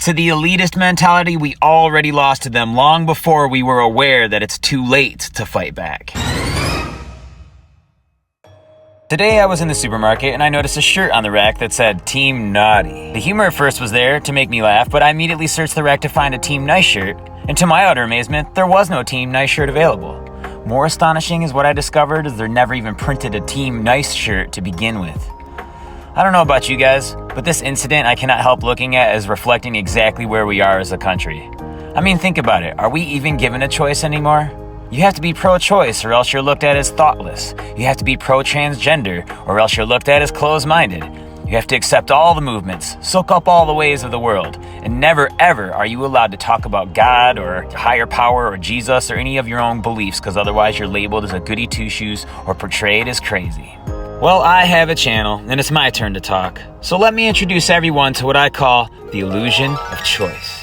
To the elitist mentality, we already lost to them long before we were aware that it's too late to fight back. Today I was in the supermarket and I noticed a shirt on the rack that said Team Naughty. The humor at first was there to make me laugh, but I immediately searched the rack to find a Team Nice shirt, and to my utter amazement, there was no Team Nice shirt available. More astonishing is what I discovered is there never even printed a Team Nice shirt to begin with. I don't know about you guys, but this incident I cannot help looking at as reflecting exactly where we are as a country. I mean, think about it. Are we even given a choice anymore? You have to be pro-choice or else you're looked at as thoughtless. You have to be pro-transgender or else you're looked at as closed-minded. You have to accept all the movements, soak up all the ways of the world, and never ever are you allowed to talk about God or higher power or Jesus or any of your own beliefs, because otherwise you're labeled as a goody two-shoes or portrayed as crazy. Well, I have a channel and it's my turn to talk. So let me introduce everyone to what I call the illusion of choice.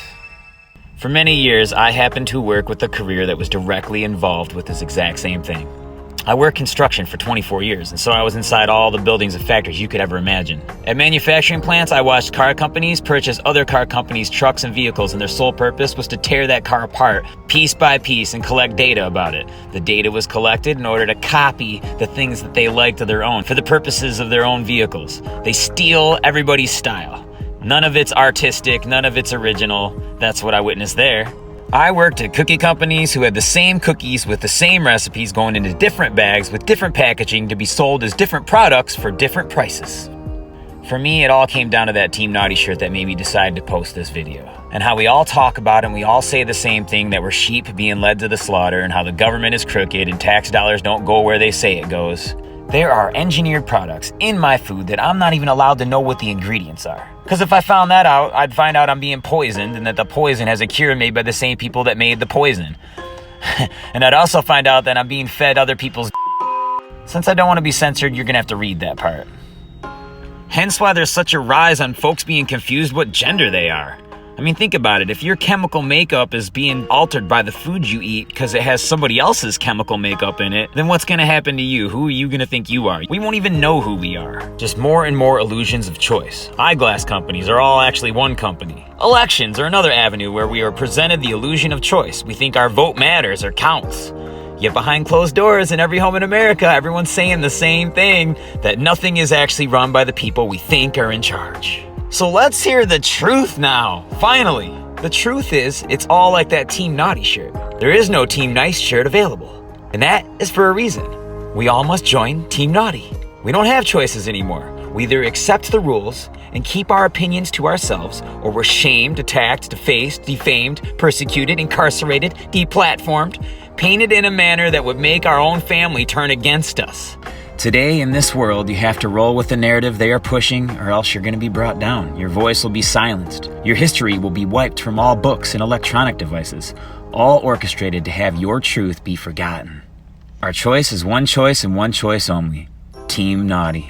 For many years, I happened to work with a career that was directly involved with this exact same thing. I worked construction for 24 years, and so I was inside all the buildings and factories you could ever imagine. At manufacturing plants, I watched car companies purchase other car companies' trucks and vehicles, and their sole purpose was to tear that car apart, piece by piece, and collect data about it. The data was collected in order to copy the things that they liked of their own, for the purposes of their own vehicles. They steal everybody's style. None of it's artistic, none of it's original. That's what I witnessed there. I worked at cookie companies who had the same cookies with the same recipes going into different bags with different packaging to be sold as different products for different prices. For me, it all came down to that Team Naughty shirt that made me decide to post this video. And how we all talk about it and we all say the same thing, that we're sheep being led to the slaughter and how the government is crooked and tax dollars don't go where they say it goes. There are engineered products in my food that I'm not even allowed to know what the ingredients are. Because if I found that out, I'd find out I'm being poisoned and that the poison has a cure made by the same people that made the poison. And I'd also find out that I'm being fed other people's. Since I don't want to be censored, you're going to have to read that part. Hence why there's such a rise on folks being confused what gender they are. I mean, think about it. If your chemical makeup is being altered by the food you eat because it has somebody else's chemical makeup in it, then what's going to happen to you? Who are you going to think you are? We won't even know who we are. Just more and more illusions of choice. Eyeglass companies are all actually one company. Elections are another avenue where we are presented the illusion of choice. We think our vote matters or counts. Yet behind closed doors in every home in America, everyone's saying the same thing, that nothing is actually run by the people we think are in charge. So let's hear the truth now, finally. The truth is, it's all like that Team Naughty shirt. There is no Team Nice shirt available. And that is for a reason. We all must join Team Naughty. We don't have choices anymore. We either accept the rules and keep our opinions to ourselves, or we're shamed, attacked, defaced, defamed, persecuted, incarcerated, deplatformed, painted in a manner that would make our own family turn against us. Today, in this world, you have to roll with the narrative they are pushing, or else you're going to be brought down. Your voice will be silenced. Your history will be wiped from all books and electronic devices, all orchestrated to have your truth be forgotten. Our choice is one choice and one choice only. Team Naughty.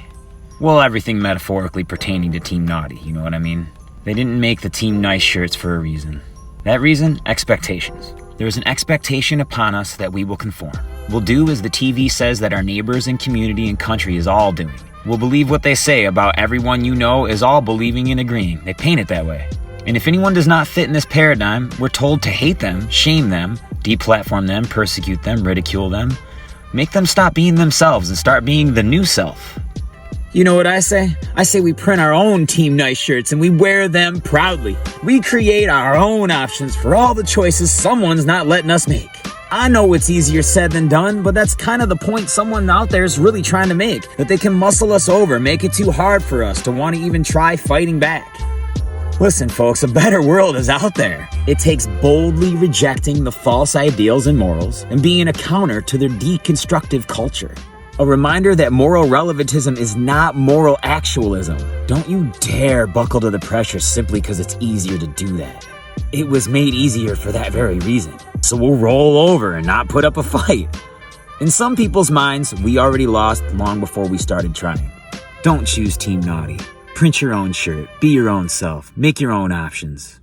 Well, everything metaphorically pertaining to Team Naughty, you know what I mean? They didn't make the Team Nice shirts for a reason. That reason? Expectations. There is an expectation upon us that we will conform. We'll do as the TV says that our neighbors and community and country is all doing. We'll believe what they say about everyone you know is all believing and agreeing. They paint it that way. And if anyone does not fit in this paradigm, we're told to hate them, shame them, deplatform them, persecute them, ridicule them, make them stop being themselves and start being the new self. You know what I say? I say we print our own Team Nice shirts and we wear them proudly. We create our own options for all the choices someone's not letting us make. I know it's easier said than done, but that's kind of the point someone out there is really trying to make. That they can muscle us over, make it too hard for us to want to even try fighting back. Listen, folks, a better world is out there. It takes boldly rejecting the false ideals and morals and being a counter to their deconstructive culture. A reminder that moral relativism is not moral actualism. Don't you dare buckle to the pressure simply because it's easier to do that. It was made easier for that very reason. So we'll roll over and not put up a fight. In some people's minds, we already lost long before we started trying. Don't choose Team Naughty. Print your own shirt. Be your own self. Make your own options.